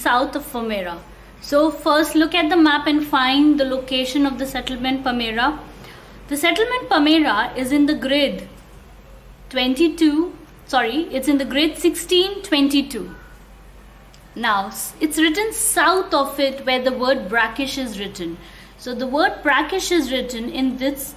south of Palmyra. So first look at the map and find the location of the settlement Palmyra. The settlement Palmyra is in the grid 1622. Now it's written south of it where the word brackish is written. So the word brackish is written in this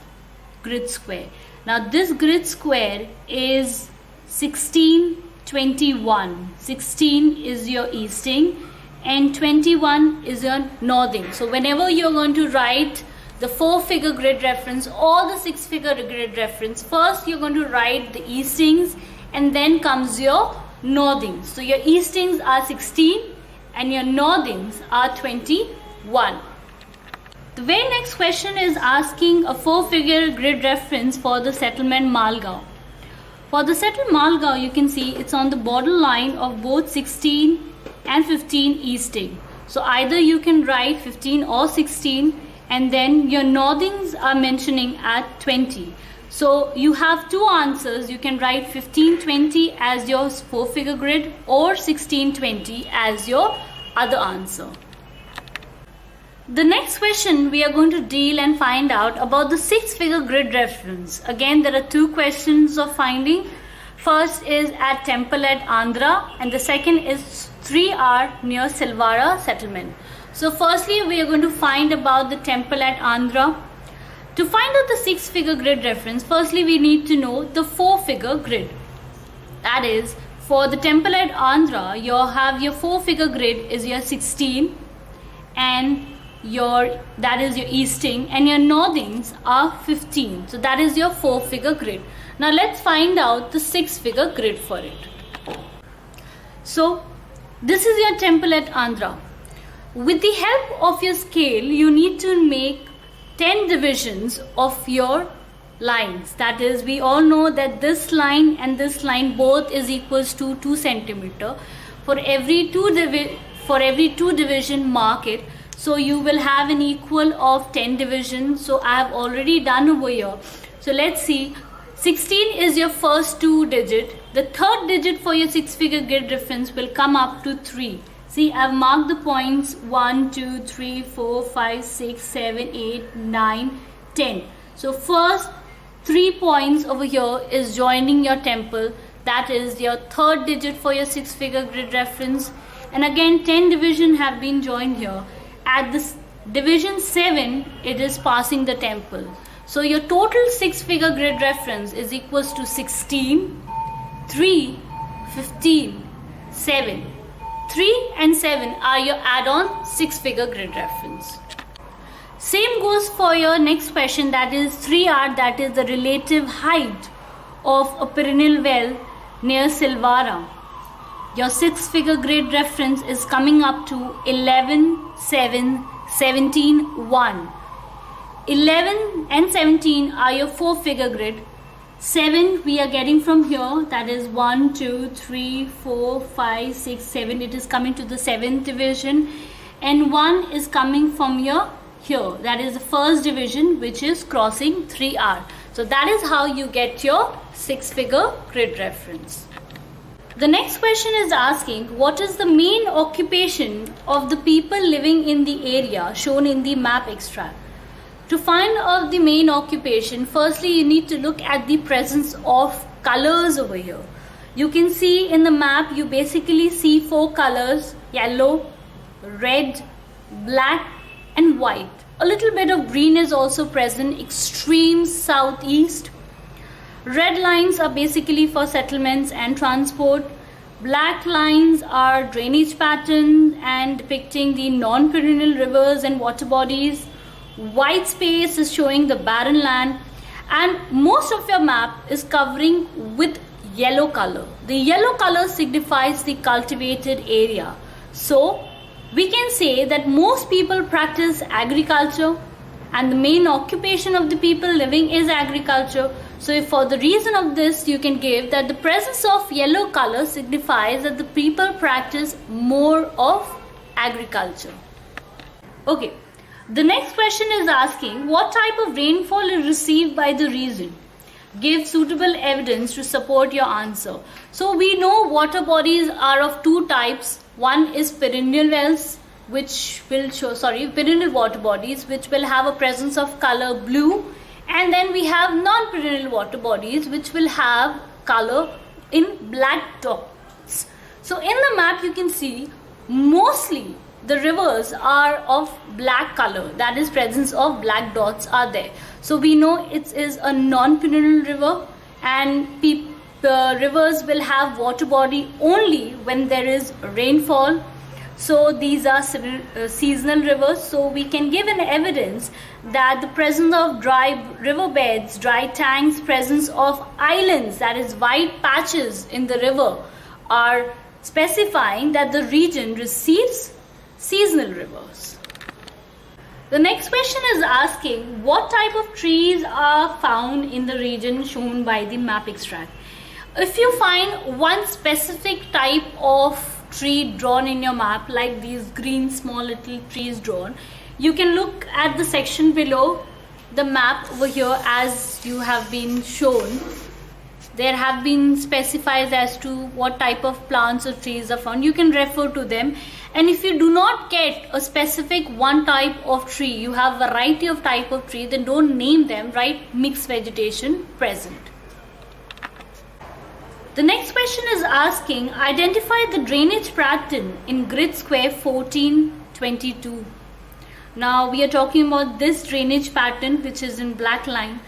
grid square. Now this grid square is 1621. 16 is your easting and 21 is your northing. So whenever you're going to write the 4-figure grid reference or the 6-figure grid reference, first you're going to write the eastings and then comes your northings. So your eastings are 16 and your northings are 21. The very next question is asking a 4-figure grid reference for the settlement Malgaon. For the settlement Malgaon, you can see it's on the borderline of both 16 and 15 easting. So either you can write 15 or 16 and then your northings are mentioning at 20. So you have two answers. You can write 1520 as your 4-figure grid or 1620 as your other answer. The next question we are going to deal and find out about the 6-figure grid reference. Again, there are two questions of finding. First is at temple at Andhra and the second is 3R near Silvara settlement. So firstly, we are going to find about the temple at Andhra. To find out the 6-figure grid reference, firstly we need to know the 4-figure grid. That is, for the temple at Andhra, you have your 4-figure grid is your 16 and that is your easting and your northings are 15. So that is your 4-figure grid. Now let's find out the 6-figure grid for it. So this is your temple at Andhra. With the help of your scale, you need to make 10 divisions of your lines. That is, we all know that this line and this line both is equals to 2 centimeter. For every two division, mark it. So you will have an equal of 10 divisions. So I have already done over here. So let's see. 16 is your first 2 digit. The third digit for your 6-figure grid reference will come up to 3. See, I've marked the points 1, 2, 3, 4, 5, 6, 7, 8, 9, 10. So first 3 points over here is joining your temple. That is your third digit for your 6-figure grid reference. And again 10 division have been joined here. At this division 7, it is passing the temple. So your total 6-figure grid reference is equals to 16, 3, 15, 7. 3 and 7 are your add-on 6-figure grid reference. Same goes for your next question, that is 3R, that is the relative height of a perennial well near Silvara. Your 6-figure grid reference is coming up to 11, 7, 17, 1. 11 and 17 are your 4-figure grid. 7 we are getting from here, that is 1, 2, 3, 4, 5, 6, 7. It is coming to the 7th division. And 1 is coming from here, that is the first division, which is crossing 3R. So that is how you get your 6-figure grid reference. The next question is asking, what is the main occupation of the people living in the area shown in the map extract? To find out the main occupation, firstly you need to look at the presence of colors over here. You can see in the map, you basically see 4 colors: yellow, red, black and white. A little bit of green is also present, extreme southeast. Red lines are basically for settlements and transport. Black lines are drainage patterns and depicting the non-perennial rivers and water bodies. White space is showing the barren land, and most of your map is covering with yellow color. The yellow color signifies the cultivated area. So we can say that most people practice agriculture and the main occupation of the people living is agriculture. So for the reason of this, you can give that the presence of yellow color signifies that the people practice more of agriculture. Okay. The next question is asking, what type of rainfall is received by the region? Give suitable evidence to support your answer. So we know water bodies are of 2 types, One is perennial wells, which will show, perennial water bodies, which will have a presence of color blue, and then we have non-perennial water bodies, which will have color in black dots. So in the map you can see mostly the rivers are of black color, that is presence of black dots are there. So we know it is a non-perennial river, and the rivers will have water body only when there is rainfall. So these are seasonal rivers. So we can give an evidence that the presence of dry riverbeds, dry tanks, presence of islands, that is white patches in the river, are specifying that the region receives seasonal rivers. The next question is asking what type of trees are found in the region shown by the map extract. If you find one specific type of tree drawn in your map, like these green small little trees drawn, you can look at the section below the map over here as you have been shown. There have been specified as to what type of plants or trees are found. You can refer to them. And if you do not get a specific one type of tree, you have a variety of type of tree, then don't name them, write mixed vegetation present. The next question is asking, identify the drainage pattern in grid square 1422. Now we are talking about this drainage pattern which is in black line.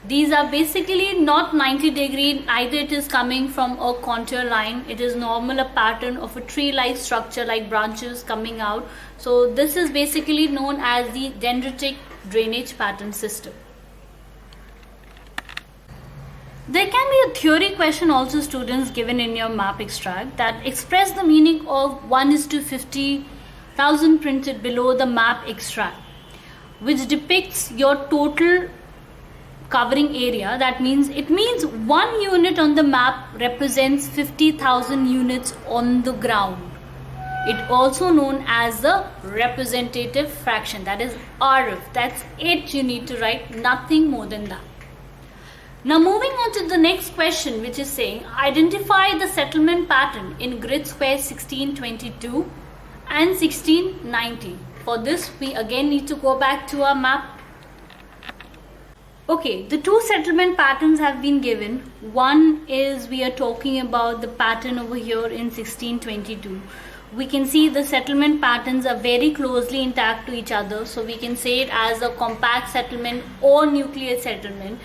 These are basically not 90 degree, either it is coming from a contour line, it is normal a pattern of a tree-like structure like branches coming out. So this is basically known as the dendritic drainage pattern system. There can be a theory question also, students, given in your map extract that express the meaning of 1:50,000 printed below the map extract, which depicts your total covering area. That means it means 1 unit on the map represents 50,000 units on the ground. It also known as the representative fraction, that is RF. That's it, you need to write, nothing more than that. Now moving on to the next question, which is saying identify the settlement pattern in grid square 1622 and 1690. For this we again need to go back to our map. Okay, the two settlement patterns have been given. One is we are talking about the pattern over here in 1622. We can see the settlement patterns are very closely intact to each other. So we can say it as a compact settlement or nuclear settlement.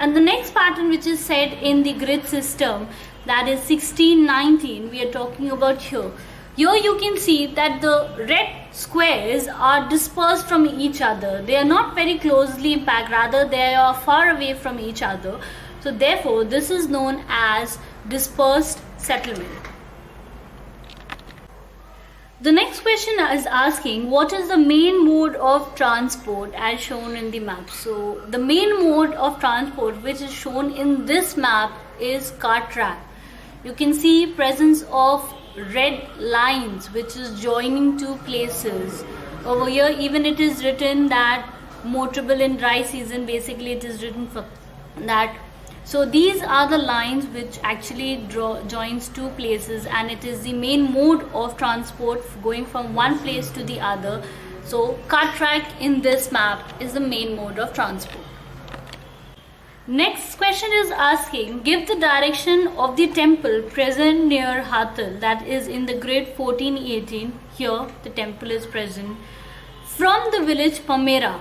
And the next pattern which is said in the grid system, that is 1619, we are talking about here. Here you can see that the red squares are dispersed from each other. They are not very closely packed, rather they are far away from each other. So therefore this is known as dispersed settlement. The next question is asking what is the main mode of transport as shown in the map. So the main mode of transport which is shown in this map is car track. You can see presence of red lines which is joining two places. Over here even it is written that motorable in dry season, basically it is written for that. So these are the lines which actually joins two places, and it is the main mode of transport going from one place to the other. So car track in this map is the main mode of transport. Next question is asking, give the direction of the temple present near Hathal, that is in the grid 1418. Here the temple is present from the village Pamera.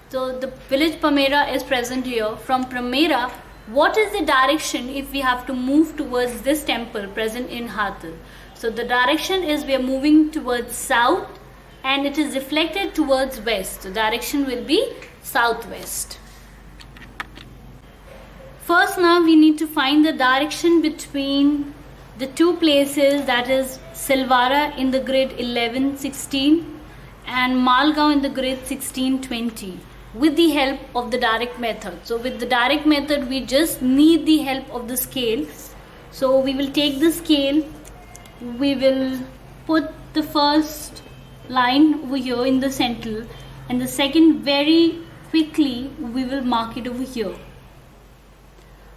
So the village Pamera is present here. From Pamera, what is the direction if we have to move towards this temple present in Hathal? So the direction is we are moving towards south and it is reflected towards west. So direction will be southwest. First now we need to find the direction between the two places, that is Silvara in the grid 1116 and Malgaon in the grid 1620. With the help of the direct method. So with the direct method we just need the help of the scale. So we will take the scale, we will put the first line over here in the center and the second very quickly we will mark it over here.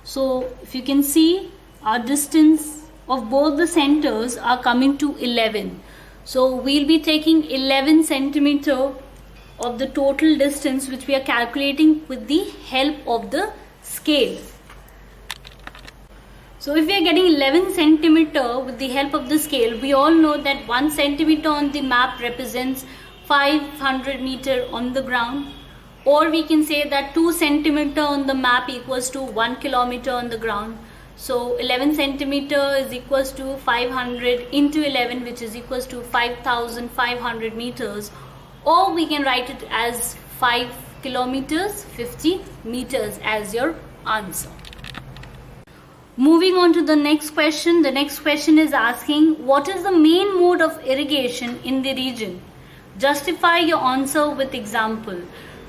So if you can see our distance of both the centers are coming to 11. So we'll be taking 11 centimeter of the total distance which we are calculating with the help of the scale. So if we are getting 11 centimeter with the help of the scale, we all know that 1 centimeter on the map represents 500 meter on the ground, or we can say that 2 centimeter on the map equals to 1 kilometer on the ground. So 11 centimeter is equals to 500 into 11, which is equals to 5,500 meters, or we can write it as 5 kilometers 50 meters as your answer. Moving on to the next question. The next question is asking, what is the main mode of irrigation in the region? Justify your answer with example.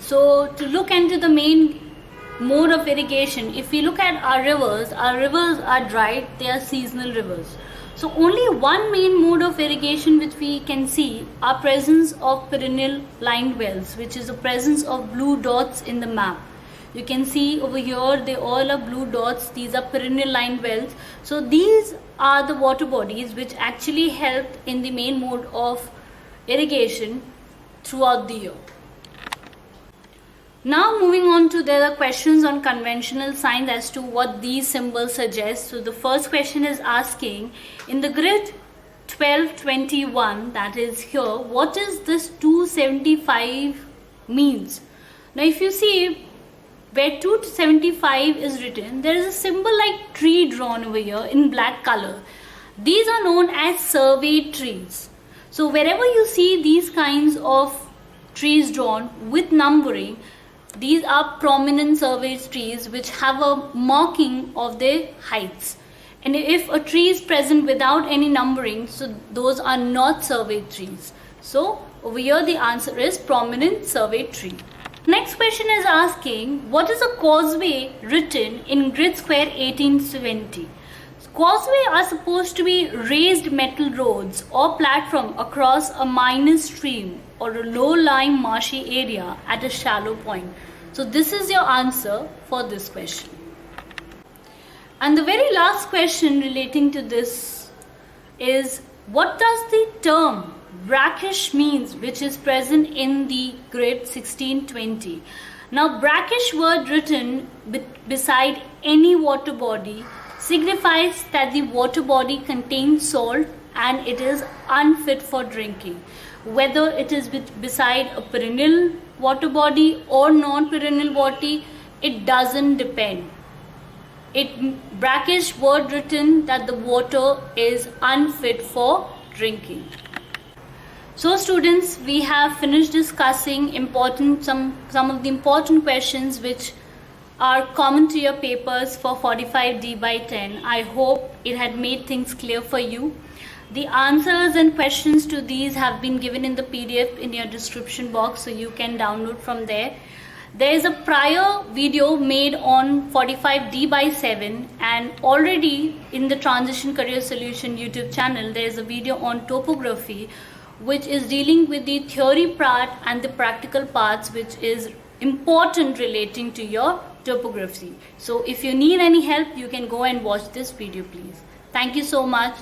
So to look into the main mode of irrigation, if we look at our rivers are dry, they are seasonal rivers. So only one main mode of irrigation which we can see are presence of perennial lined wells, which is the presence of blue dots in the map. You can see over here they all are blue dots. These are perennial lined wells. So these are the water bodies which actually help in the main mode of irrigation throughout the year. Now moving on to the questions on conventional signs as to what these symbols suggest. So the first question is asking, in the grid 1221, that is here, what is this 275 means? Now if you see where 275 is written, there is a symbol like tree drawn over here in black color. These are known as survey trees. So wherever you see these kinds of trees drawn with numbering, these are prominent survey trees which have a marking of their heights. And if a tree is present without any numbering, so those are not survey trees. So over here the answer is prominent survey tree. Next question is asking, what is a causeway written in grid square 1820? Causeway are supposed to be raised metal roads or platform across a minor stream or a low-lying marshy area at a shallow point. So this is your answer for this question. And the very last question relating to this is, what does the term brackish means, which is present in the grid 1620? Now brackish word written beside any water body signifies that the water body contains salt and it is unfit for drinking. Whether it is beside a perennial water body or non-perennial body, it doesn't depend. Brackish word written that the water is unfit for drinking. So students, we have finished discussing some of the important questions which are common to your papers for 45D by 10. I hope it had made things clear for you. The answers and questions to these have been given in the PDF in your description box, so you can download from there. There is a prior video made on 45D by 7, and already in the Transition Career Solution YouTube channel there is a video on topography which is dealing with the theory part and the practical parts which is important relating to your topography. So if you need any help, you can go and watch this video please. Thank you so much.